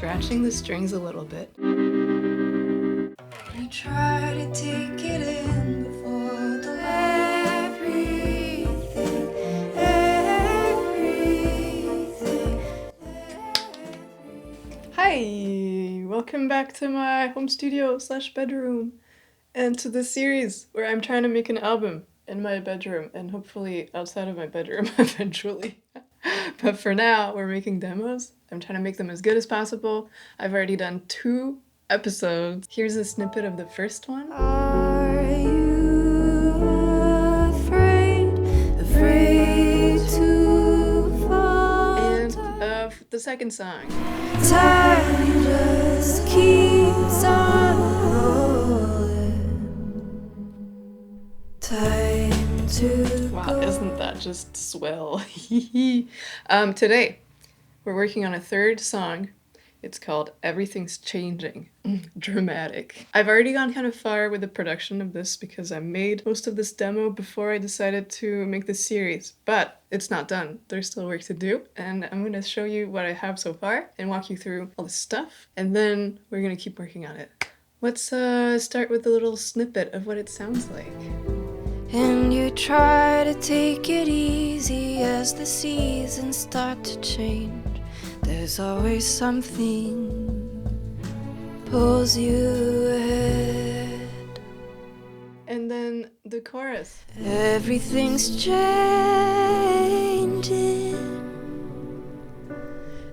scratching the strings a little bit. You try to take it in before the everything. Hi! Welcome back to my home studio / bedroom and to this series where I'm trying to make an album in my bedroom and hopefully outside of my bedroom eventually. But for now, we're making demos. I'm trying to make them as good as possible. I've already done 2 episodes. Here's a snippet of the first one. Are you afraid to fall? And of the second song. Time just keeps on rolling. Time to Wow, isn't that just swell? Today, we're working on a 3rd song. It's called Everything's Changing. Dramatic. I've already gone kind of far with the production of this because I made most of this demo before I decided to make this series, but it's not done. There's still work to do, and I'm gonna show you what I have so far and walk you through all the stuff, and then we're gonna keep working on it. Let's start with a little snippet of what it sounds like. And you try to take it easy as the seasons start to change. There's always something pulls you ahead. And then the chorus. Everything's changing.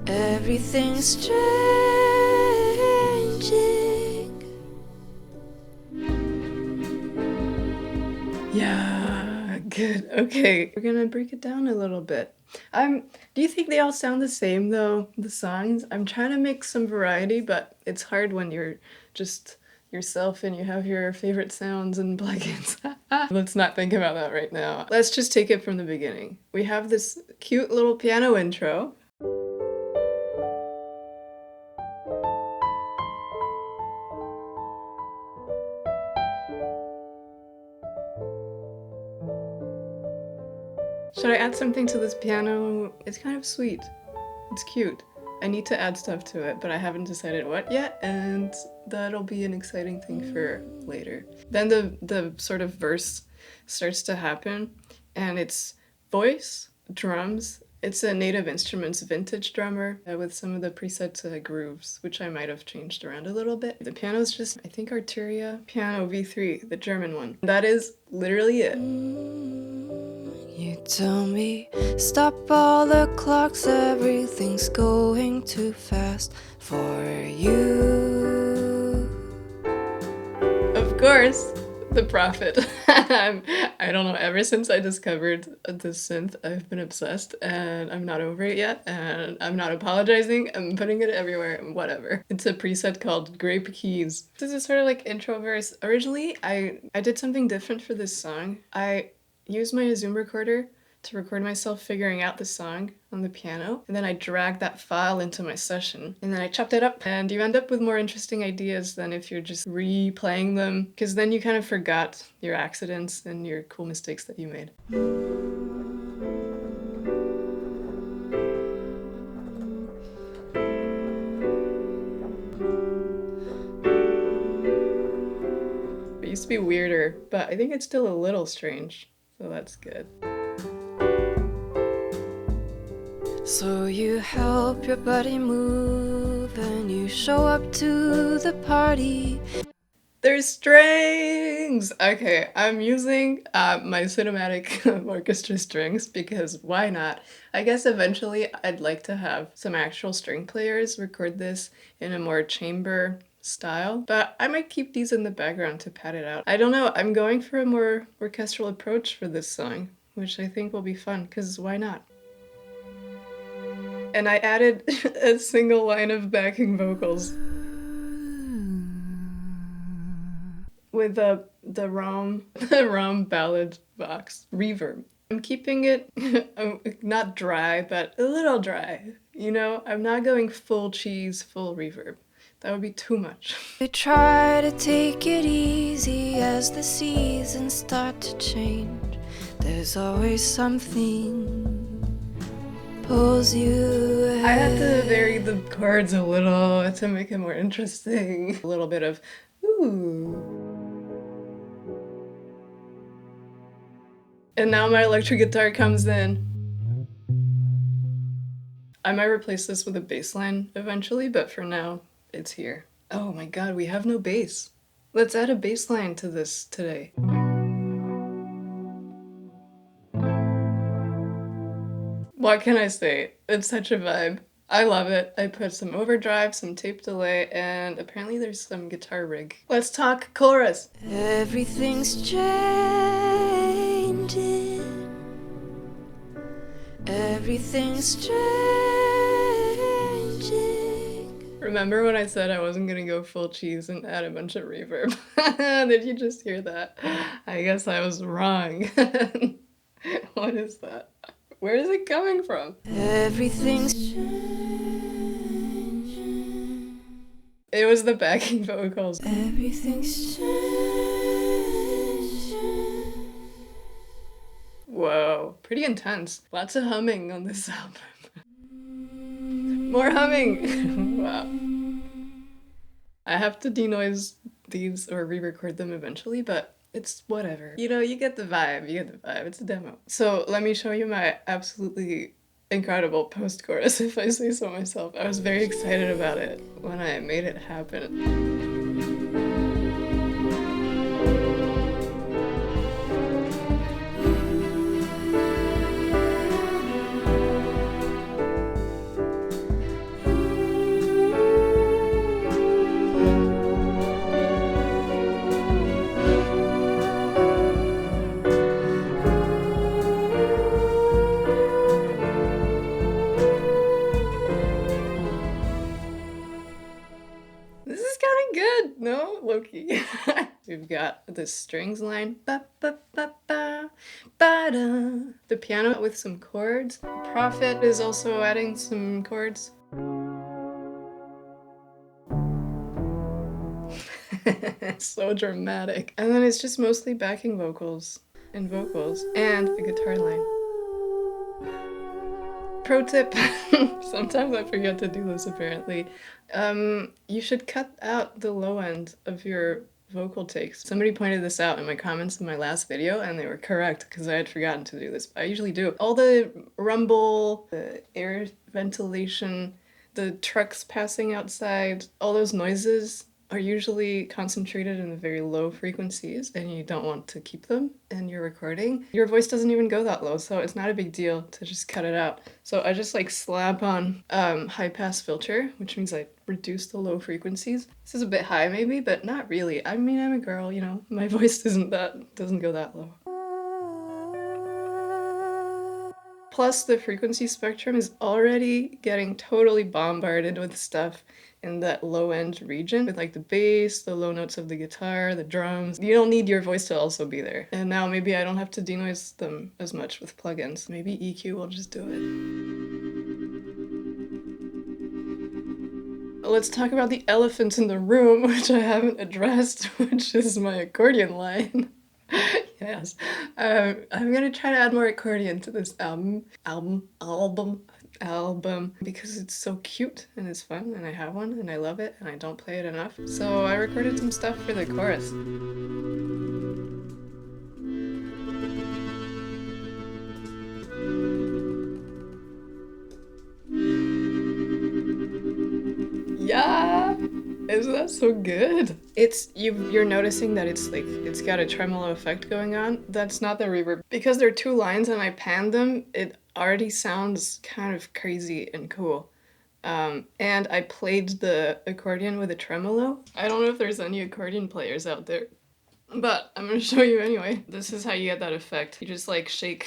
Everything's changing. Yeah, good. Okay, we're gonna break it down a little bit. Do you think they all sound the same though, the songs? I'm trying to make some variety, but it's hard when you're just yourself and you have your favorite sounds and plugins. Let's not think about that right now. Let's just take it from the beginning. We have this cute little piano intro. Should I add something to this piano? It's kind of sweet. It's cute. I need to add stuff to it, but I haven't decided what yet, and that'll be an exciting thing for later. Then the sort of verse starts to happen, and it's voice, drums. It's a Native Instruments vintage drummer with some of the preset grooves, which I might have changed around a little bit. The piano's just, I think, Arturia Piano V3, the German one. That is literally it. You tell me, stop all the clocks, everything's going too fast for you. Of course, the Prophet. I don't know, ever since I discovered this synth, I've been obsessed, and I'm not over it yet, and I'm not apologizing. I'm putting it everywhere, and whatever. It's a preset called Grape Keys. This is sort of like intro verse. Originally, I did something different for this song. I used my Zoom recorder to record myself figuring out the song on the piano, and then I dragged that file into my session, and then I chopped it up, and you end up with more interesting ideas than if you're just replaying them, because then you kind of forgot your accidents and your cool mistakes that you made. It used to be weirder, but I think it's still a little strange, so that's good. So you help your buddy move and you show up to the party. There's strings! Okay, I'm using my cinematic orchestra strings because why not? I guess eventually I'd like to have some actual string players record this in a more chamber style, but I might keep these in the background to pad it out. I don't know, I'm going for a more orchestral approach for this song, which I think will be fun, because why not? And I added a single line of backing vocals with the ROM ballad box reverb. I'm keeping it not dry, but a little dry. You know, I'm not going full cheese, full reverb. That would be too much. We try to take it easy as the seasons start to change. There's always something pulls you ahead. I had to vary the chords a little to make it more interesting. A little bit of ooh. And now my electric guitar comes in. I might replace this with a bass line eventually, but for now, it's here. Oh my god, we have no bass. Let's add a bass line to this today. What can I say? It's such a vibe. I love it. I put some overdrive, some tape delay, and apparently there's some guitar rig. Let's talk chorus. Everything's changing. Everything's changing. Remember when I said I wasn't gonna go full cheese and add a bunch of reverb? Did you just hear that? I guess I was wrong. What is that? Where is it coming from? Everything's changing. It was the backing vocals. Everything's changing. Whoa, pretty intense. Lots of humming on this album. More humming! Wow. I have to denoise these or re-record them eventually, but it's whatever. You know, you get the vibe, it's a demo. So let me show you my absolutely incredible post-chorus, if I say so myself. I was very excited about it when I made it happen. No, Loki. We've got the strings line. Ba, ba, ba, ba, ba, da. The piano with some chords. Prophet is also adding some chords. So dramatic. And then it's just mostly backing vocals and vocals and a guitar line. Pro tip, sometimes I forget to do this apparently. You should cut out the low end of your vocal takes. Somebody pointed this out in my comments in my last video and they were correct because I had forgotten to do this. I usually do. All the rumble, the air ventilation, the trucks passing outside, all those noises are usually concentrated in the very low frequencies and you don't want to keep them in your recording. Your voice doesn't even go that low, so it's not a big deal to just cut it out. So I just like slap on high pass filter, which means I reduce the low frequencies. This is a bit high maybe, but not really. I mean, I'm a girl, you know, my voice doesn't go that low. Plus the frequency spectrum is already getting totally bombarded with stuff in that low end region with like the bass, the low notes of the guitar, the drums. You don't need your voice to also be there. And now maybe I don't have to denoise them as much with plugins. Maybe EQ will just do it. Let's talk about the elephant in the room, which I haven't addressed, which is my accordion line. Yes. I'm gonna try to add more accordion to this album because it's so cute and it's fun and I have one and I love it and I don't play it enough. So I recorded some stuff for the chorus. Yeah! Isn't that so good? You're noticing that it's got a tremolo effect going on. That's not the reverb. Because there are two lines and I panned them, it already sounds kind of crazy and cool. And I played the accordion with a tremolo. I don't know if there's any accordion players out there, but I'm gonna show you anyway. This is how you get that effect. You just like shake.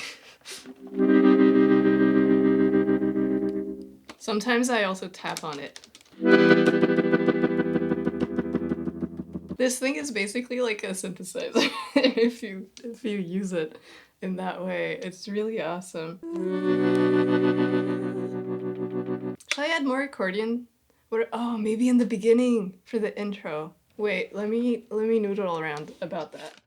Sometimes I also tap on it. This thing is basically like a synthesizer if you use it in that way. It's really awesome. Should I add more accordion? Oh, maybe in the beginning for the intro. Wait, let me noodle around about that.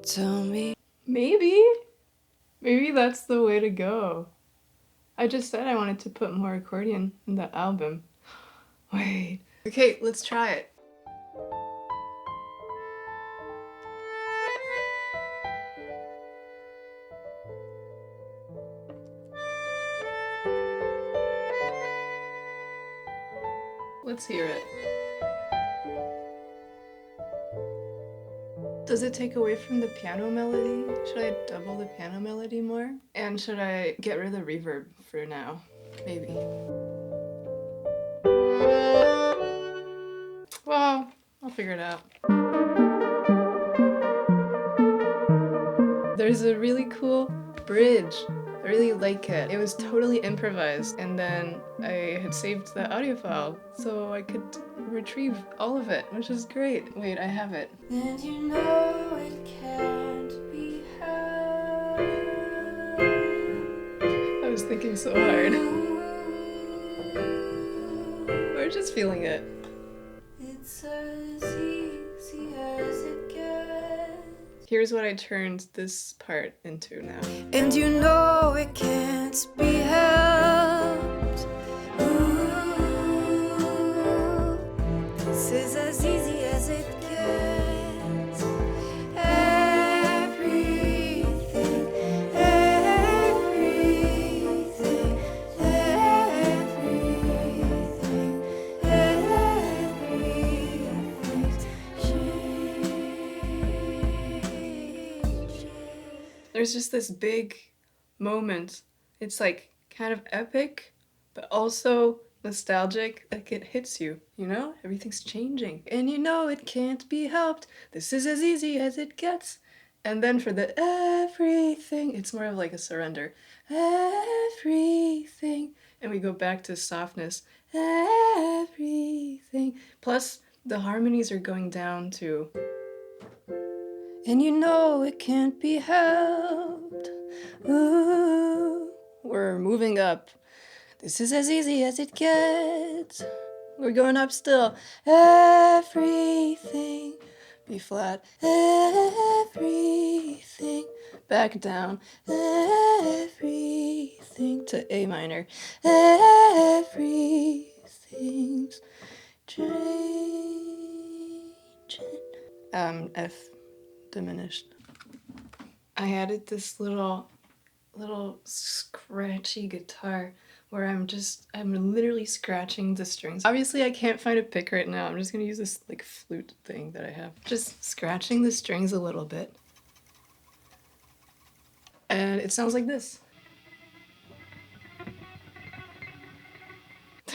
Tell me. Maybe that's the way to go. I just said I wanted to put more accordion in that album. Wait. Okay, let's try it. Let's hear it. Does it take away from the piano melody? Should I double the piano melody more? And should I get rid of the reverb for now? Maybe. Well, I'll figure it out. There's a really cool bridge. I really like it. It was totally improvised, and then I had saved the audio file so I could retrieve all of it, which is great. Wait, I have it. And you know it can't be helped. I was thinking so hard. We're just feeling it. It's as easy as it gets. Here's what I turned this part into now. And you know it can't be helped. Ooh, this is as easy as it gets. Everything, everything, everything's changing. There's just this big moment. It's like kind of epic, but also nostalgic. Like it hits you, you know? Everything's changing. And you know it can't be helped. This is as easy as it gets. And then for the everything, it's more of like a surrender. Everything. And we go back to softness. Everything. Plus, the harmonies are going down to. And you know it can't be helped. Ooh, we're moving up. This is as easy as it gets. We're going up still. Everything. B flat. Everything. Back down. Everything to A minor. Everything's changing. F diminished. I added this little scratchy guitar where I'm literally scratching the strings. Obviously I can't find a pick right now. I'm just gonna use this like flute thing that I have. Just scratching the strings a little bit. And it sounds like this.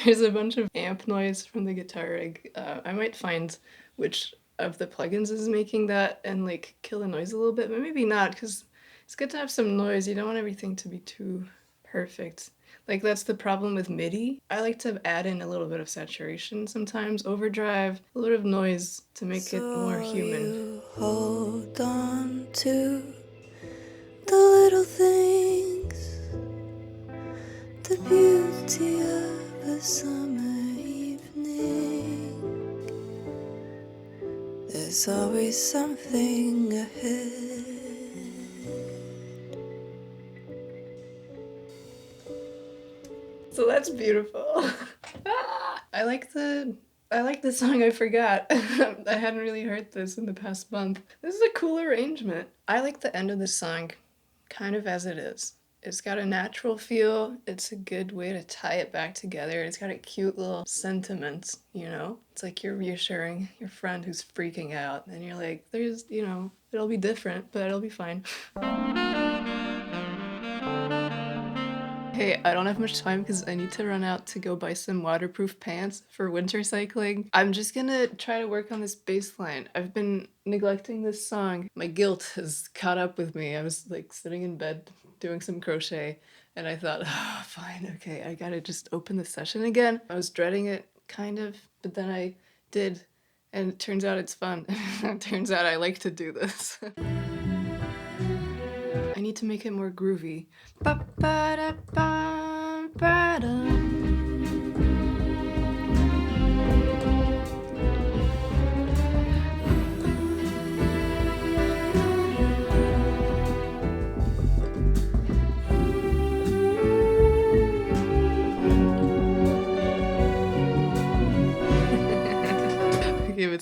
There's a bunch of amp noise from the guitar rig. I might find which of the plugins is making that and like kill the noise a little bit, but maybe not, because it's good to have some noise. You don't want everything to be too perfect. Like that's the problem with MIDI. I like to add in a little bit of saturation sometimes, overdrive, a little bit of noise to make it more human. You hold on to the little things, the beauty of a summer evening. There's always something ahead. So that's beautiful. I like the song. I forgot. I hadn't really heard this in the past month. This is a cool arrangement. I like the end of the song kind of as it is. It's got a natural feel. It's a good way to tie it back together. It's got a cute little sentiment, you know? It's like you're reassuring your friend who's freaking out, and you're like, there's, you know, it'll be different, but it'll be fine. Hey, I don't have much time because I need to run out to go buy some waterproof pants for winter cycling. I'm just gonna try to work on this bass line. I've been neglecting this song. My guilt has caught up with me. I was like sitting in bed doing some crochet and I thought, oh, fine, okay, I gotta just open the session again. I was dreading it, kind of, but then I did, and it turns out it's fun. It turns out I like to do this. I need to make it more groovy.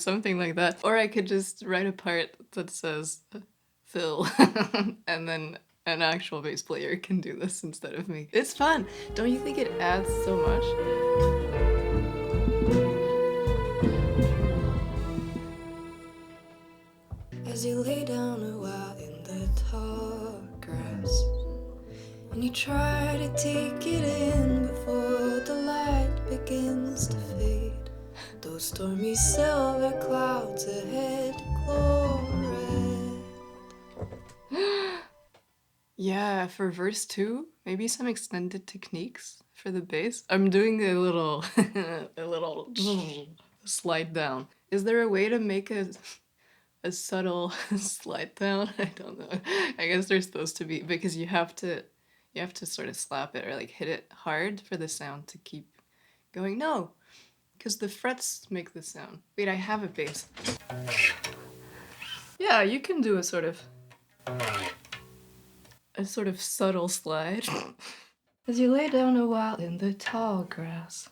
something like that. Or I could just write a part that says Phil and then an actual bass player can do this instead of me. It's fun. Don't you think it adds so much? As you lay down a while in the tall grass, and you try to take it in before the light begins to fade. Those stormy silver clouds ahead glow red. Yeah, for verse 2, maybe some extended techniques for the bass. I'm doing a little a little slide down. Is there a way to make a subtle slide down? I don't know. I guess there's supposed to be, because you have to sort of slap it or like hit it hard for the sound to keep going. No, because the frets make the sound. Wait, I have a bass. Yeah, you can do a sort of subtle slide. As you lay down a while in the tall grass,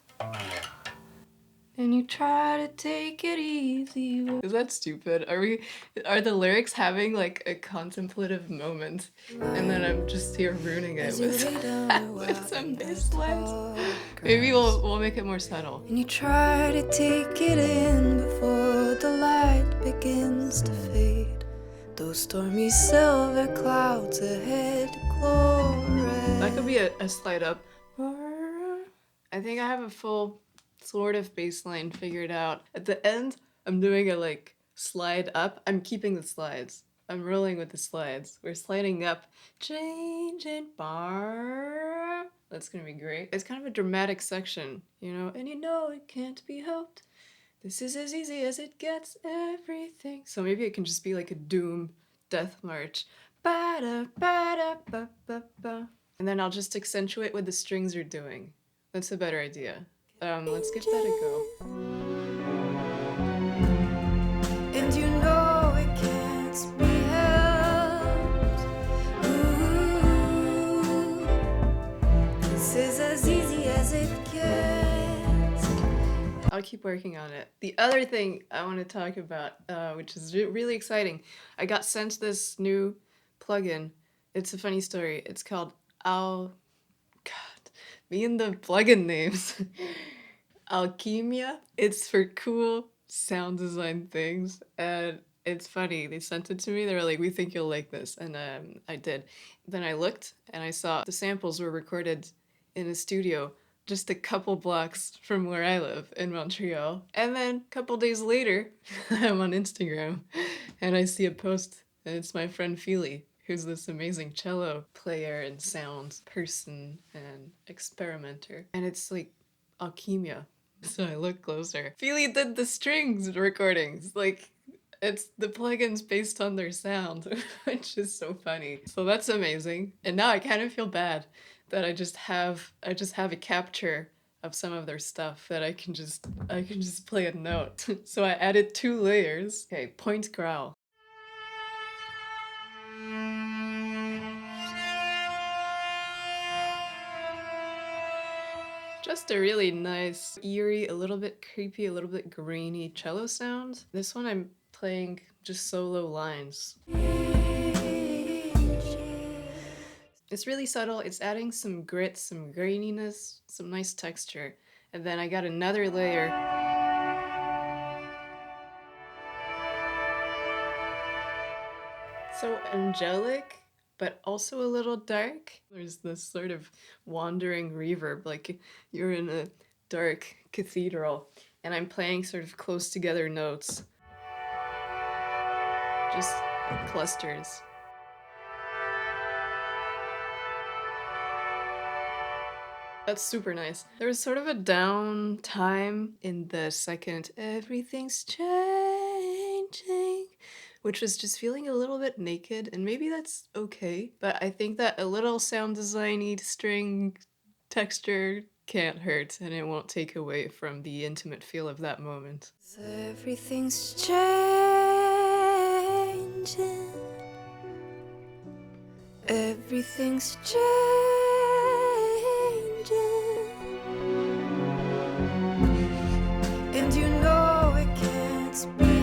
and you try to take it easy. Is that stupid? Are the lyrics having like a contemplative moment, and then I'm just here ruining it with some bass lines? Maybe we'll make it more subtle. And you try to take it in before the light begins to fade. Those stormy silver clouds ahead glow red. That could be a slide up. I think I have a full sort of bass line figured out. At the end, I'm doing a like slide up. I'm keeping the slides. I'm rolling with the slides. We're sliding up. Changing bar. That's gonna be great. It's kind of a dramatic section, you know, and you know it can't be helped. This is as easy as it gets, everything. So maybe it can just be like a doom death march. Ba-da, ba-da, ba-ba-ba. And then I'll just accentuate what the strings are doing. That's a better idea. Let's give that a go. And you know it can't be helped. Ooh, this is as easy as it gets. I'll keep working on it. The other thing I want to talk about, which is really exciting, I got sent this new plugin. It's a funny story. It's called me and the plugin names. Alchemia. It's for cool sound design things, and it's funny. They sent it to me. They were like, "We think you'll like this," and I did. Then I looked, and I saw the samples were recorded in a studio just a couple blocks from where I live in Montreal. And then a couple days later, I'm on Instagram, and I see a post, and it's my friend Feely, who's this amazing cello player and sound person and experimenter. And it's like Alchemia. So I look closer. Feely did the strings recordings. Like, it's the plugins based on their sound, which is so funny. So that's amazing. And now I kind of feel bad that I just have a capture of some of their stuff that I can just play a note. So I added 2 layers. Okay, point growl. Just a really nice, eerie, a little bit creepy, a little bit grainy cello sound. This one I'm playing just solo lines. It's really subtle. It's adding some grit, some graininess, some nice texture. And then I got another layer. So angelic, but also a little dark. There's this sort of wandering reverb, like you're in a dark cathedral, and I'm playing sort of close together notes. Just clusters. That's super nice. There was sort of a down time in the second everything's changing, which was just feeling a little bit naked, and maybe that's okay, but I think that a little sound designy string texture can't hurt, and it won't take away from the intimate feel of that moment. Everything's changing. Everything's changing. And you know it can't be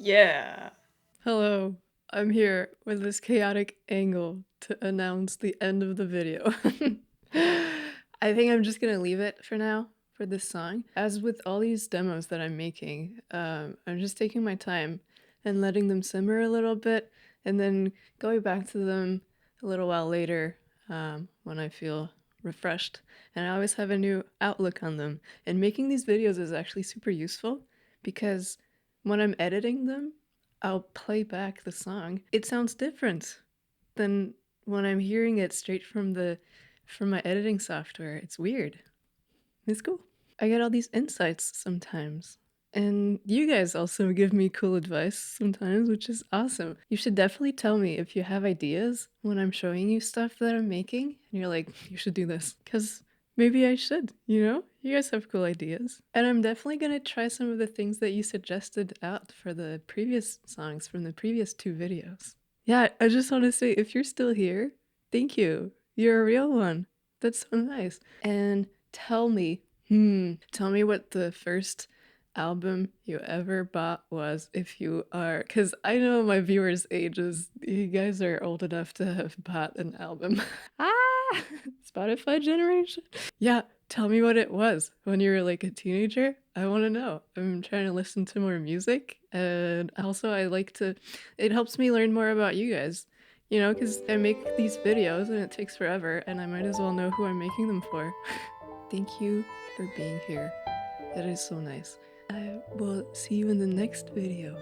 Yeah. Hello, I'm here with this chaotic angle to announce the end of the video. I think I'm just gonna leave it for now for this song. As with all these demos that I'm making, I'm just taking my time and letting them simmer a little bit and then going back to them a little while later when I feel refreshed. And I always have a new outlook on them. And making these videos is actually super useful because when I'm editing them, I'll play back the song. It sounds different than when I'm hearing it straight from my editing software. It's weird. It's cool. I get all these insights sometimes. And you guys also give me cool advice sometimes, which is awesome. You should definitely tell me if you have ideas when I'm showing you stuff that I'm making and you're like, you should do this. Because maybe I should, you know? You guys have cool ideas. And I'm definitely gonna try some of the things that you suggested out for the previous songs from the previous 2 videos. Yeah, I just want to say if you're still here, thank you. You're a real one. That's so nice. And tell me what the first album you ever bought was if you are, because I know my viewers' ages. You guys are old enough to have bought an album. Ah, Spotify generation. Yeah, tell me what it was when you were like a teenager. I want to know. I'm trying to listen to more music, and also I like to, it helps me learn more about you guys. You know, because I make these videos and it takes forever, and I might as well know who I'm making them for. Thank you for being here. That is so nice. I will see you in the next video.